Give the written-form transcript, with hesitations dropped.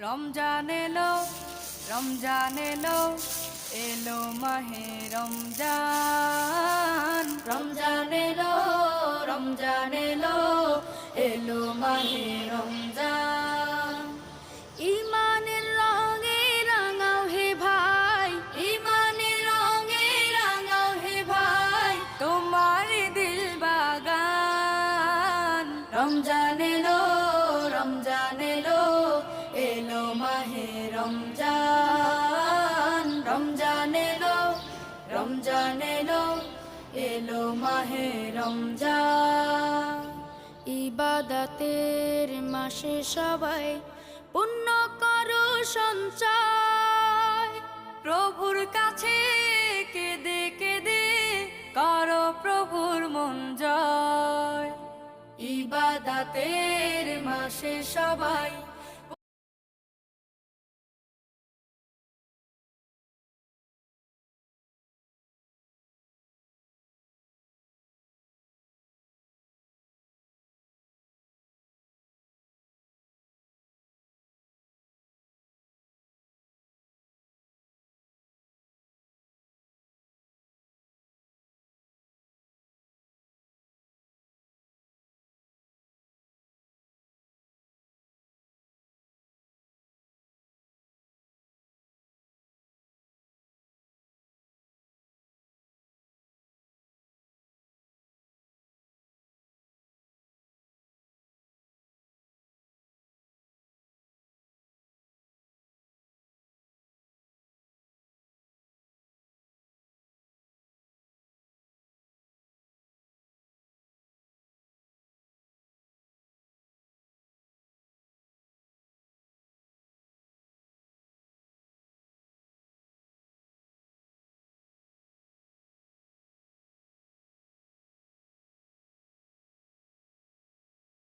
রমজান এলো, রমজান এলো, এলো মাহে রমজান। রমজান এলো, রমজান এলো, এলো মাহে রমজান। ইমানের রঙে রাঙাও হে ভাই, ইমানের রঙে রাঙাও হে ভাই, তোমার দিল বাগান। রমজান এলো, রমজান এলো, এলো মাহে রমজান। রমজান এলো, রমজান এলো, এলো মাহে রমজান। ইবাদতের মাসে সবাই পুণ্য করো সঞ্চয়, প্রভুর কাছে কেঁদে কেঁদে করো প্রভুর মন জয়। ইবাদতের মাসে সবাই